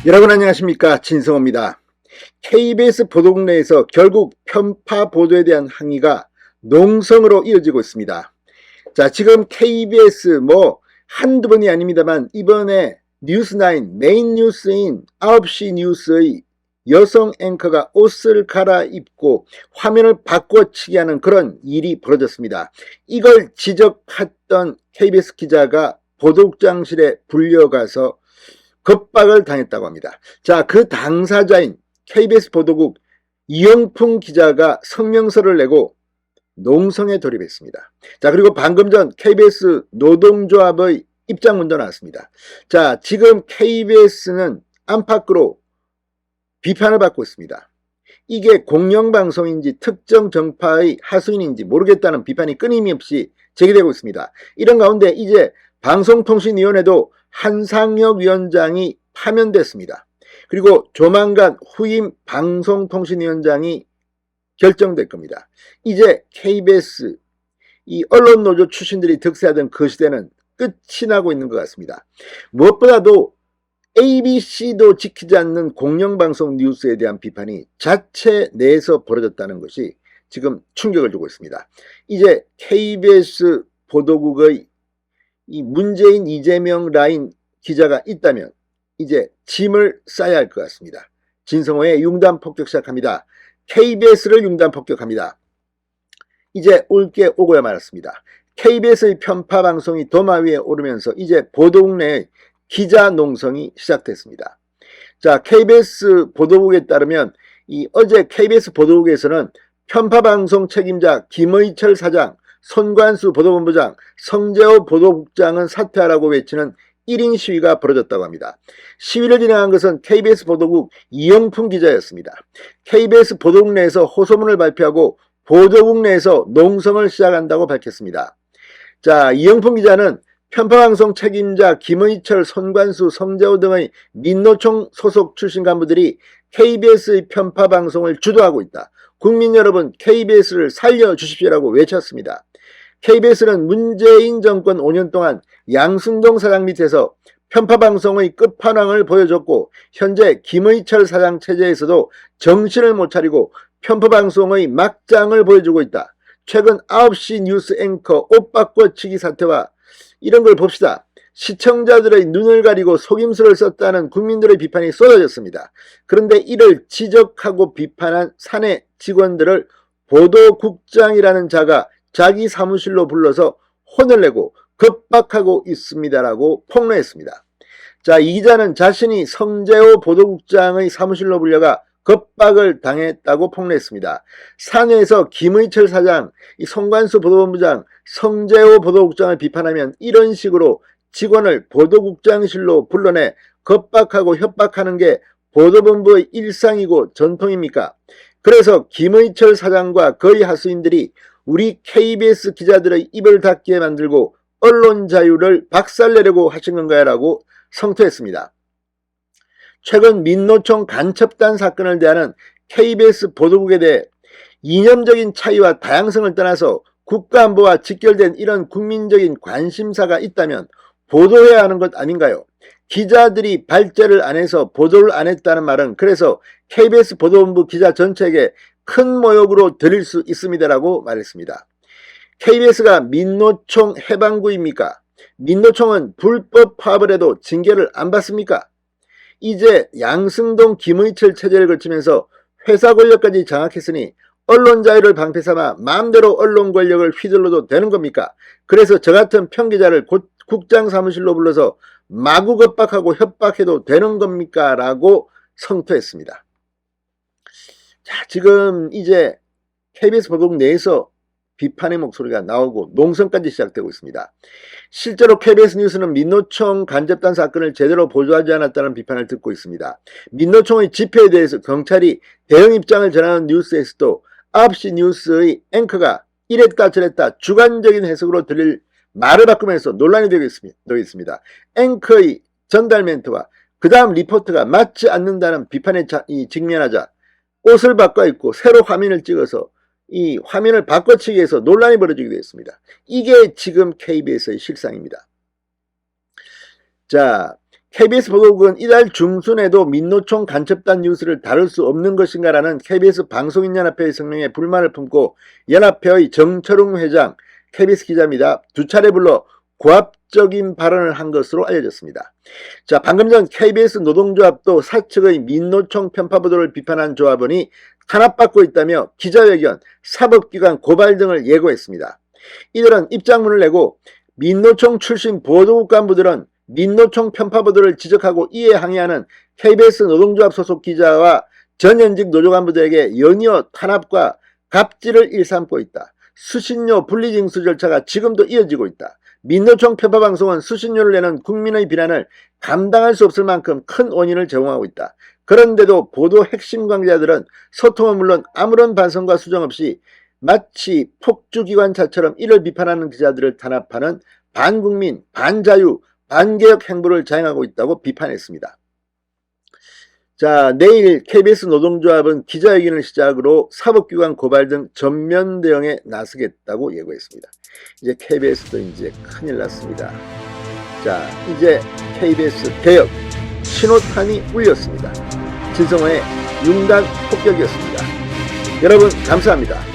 여러분 안녕하십니까, 진성호입니다. KBS 보도국 내에서 결국 편파 보도에 대한 항의가 농성으로 이어지고 있습니다. 자, 지금 KBS 한두 번이 아닙니다만 이번에 뉴스9 메인 뉴스인 9시 뉴스의 여성 앵커가 옷을 갈아입고 화면을 바꿔치기 하는 그런 일이 벌어졌습니다. 이걸 지적했던 KBS 기자가 보도국장실에 불려가서 겁박을 당했다고 합니다. 자, 그 당사자인 KBS 보도국 이영풍 기자가 성명서를 내고 농성에 돌입했습니다. 자, 그리고 방금 전 KBS 노동조합의 입장문도 나왔습니다. 자, 지금 KBS는 안팎으로 비판을 받고 있습니다. 이게 공영방송인지 특정 정파의 하수인인지 모르겠다는 비판이 끊임없이 제기되고 있습니다. 이런 가운데 이제 방송통신위원회도 한상혁 위원장이 파면됐습니다. 그리고 조만간 후임 방송통신위원장이 결정될 겁니다. 이제 KBS 이 언론노조 출신들이 득세하던 그 시대는 끝이 나고 있는 것 같습니다. 무엇보다도 ABC도 지키지 않는 공영방송 뉴스에 대한 비판이 자체 내에서 벌어졌다는 것이 지금 충격을 주고 있습니다. 이제 KBS 보도국의 이 문재인 이재명 라인 기자가 있다면 이제 짐을 싸야 할 것 같습니다. 진성호의 융단 폭격 시작합니다. KBS를 융단 폭격합니다. 이제 올 게 오고야 말았습니다. KBS의 편파 방송이 도마 위에 오르면서 이제 보도국 내의 기자 농성이 시작됐습니다. 자, KBS 보도국에 따르면 어제 KBS 보도국에서는 편파 방송 책임자 김의철 사장, 손관수 보도본부장, 성재호 보도국장은 사퇴하라고 외치는 1인 시위가 벌어졌다고 합니다. 시위를 진행한 것은 KBS 보도국 이영풍 기자였습니다. KBS 보도국 내에서 호소문을 발표하고 보도국 내에서 농성을 시작한다고 밝혔습니다. 자, 이영풍 기자는 편파방송 책임자 김의철, 손관수, 성재호 등의 민노총 소속 출신 간부들이 KBS의 편파방송을 주도하고 있다. 국민 여러분, KBS를 살려주십시오라고 외쳤습니다. KBS는 문재인 정권 5년 동안 양승동 사장 밑에서 편파방송의 끝판왕을 보여줬고 현재 김의철 사장 체제에서도 정신을 못 차리고 편파방송의 막장을 보여주고 있다. 최근 9시 뉴스 앵커 옷 바꿔치기 사태와 이런 걸 봅시다. 시청자들의 눈을 가리고 속임수를 썼다는 국민들의 비판이 쏟아졌습니다. 그런데 이를 지적하고 비판한 사내 직원들을 보도국장이라는 자가 자기 사무실로 불러서 혼을 내고 겁박하고 있습니다라고 폭로했습니다. 자, 이 기자는 자신이 성재호 보도국장의 사무실로 불려가 겁박을 당했다고 폭로했습니다. 사내에서 김의철 사장, 손관수 보도본부장, 성재호 보도국장을 비판하면 이런 식으로 직원을 보도국장실로 불러내 겁박하고 협박하는 게 보도본부의 일상이고 전통입니까? 그래서 김의철 사장과 그의 하수인들이 우리 KBS 기자들의 입을 닫게 만들고 언론 자유를 박살내려고 하신 건가요? 라고 성토했습니다. 최근 민노총 간첩단 사건을 대하는 KBS 보도국에 대해 이념적인 차이와 다양성을 떠나서 국가안보와 직결된 이런 국민적인 관심사가 있다면 보도해야 하는 것 아닌가요? 기자들이 발제를 안 해서 보도를 안 했다는 말은 그래서 KBS 보도본부 기자 전체에게 큰 모욕으로 들릴 수 있습니다라고 말했습니다. KBS가 민노총 해방구입니까? 민노총은 불법 파업을 해도 징계를 안 받습니까? 이제 양승동 김의철 체제를 거치면서 회사 권력까지 장악했으니 언론 자유를 방패 삼아 마음대로 언론 권력을 휘둘러도 되는 겁니까? 그래서 저 같은 평기자를 국장 사무실로 불러서 마구 겁박하고 협박해도 되는 겁니까? 라고 성토했습니다. 자, 지금 이제 KBS 보도국 내에서 비판의 목소리가 나오고 농성까지 시작되고 있습니다. 실제로 KBS 뉴스는 민노총 간접단 사건을 제대로 보도하지 않았다는 비판을 듣고 있습니다. 민노총의 집회에 대해서 경찰이 대응 입장을 전하는 뉴스에서도 9시 뉴스의 앵커가 이랬다 저랬다 주관적인 해석으로 들릴 말을 바꾸면서 논란이 되고 있습니다. 앵커의 전달 멘트와 그 다음 리포트가 맞지 않는다는 비판에 직면하자 옷을 바꿔 입고 새로 화면을 찍어서 이 화면을 바꿔치기 해서 논란이 벌어지게 됐습니다. 이게 지금 KBS의 실상입니다. 자, KBS 보도국은 이달 중순에도 민노총 간첩단 뉴스를 다룰 수 없는 것인가라는 KBS 방송인연합회의 성명에 불만을 품고 연합회의 정철웅 회장, KBS 기자입니다. 두 차례 불러 고압적인 발언을 한 것으로 알려졌습니다. 자, 방금 전 KBS 노동조합도 사측의 민노총 편파 보도를 비판한 조합원이 탄압받고 있다며 기자회견, 사법기관 고발 등을 예고했습니다. 이들은 입장문을 내고 민노총 출신 보도국 간부들은 민노총 편파 보도를 지적하고 이에 항의하는 KBS 노동조합 소속 기자와 전현직 노조 간부들에게 연이어 탄압과 갑질을 일삼고 있다. 수신료 분리징수 절차가 지금도 이어지고 있다. 민노총 편파 방송은 수신료를 내는 국민의 비난을 감당할 수 없을 만큼 큰 원인을 제공하고 있다. 그런데도 보도 핵심 관계자들은 소통은 물론 아무런 반성과 수정 없이 마치 폭주기관차처럼 이를 비판하는 기자들을 탄압하는 반국민, 반자유, 반개혁 행보를 자행하고 있다고 비판했습니다. 자, 내일 KBS 노동조합은 기자회견을 시작으로 사법기관 고발 등 전면 대응에 나서겠다고 예고했습니다. 이제 KBS도 이제 큰일 났습니다. 자, 이제 KBS 개혁 신호탄이 울렸습니다. 진성호의 융단 폭격이었습니다. 여러분 감사합니다.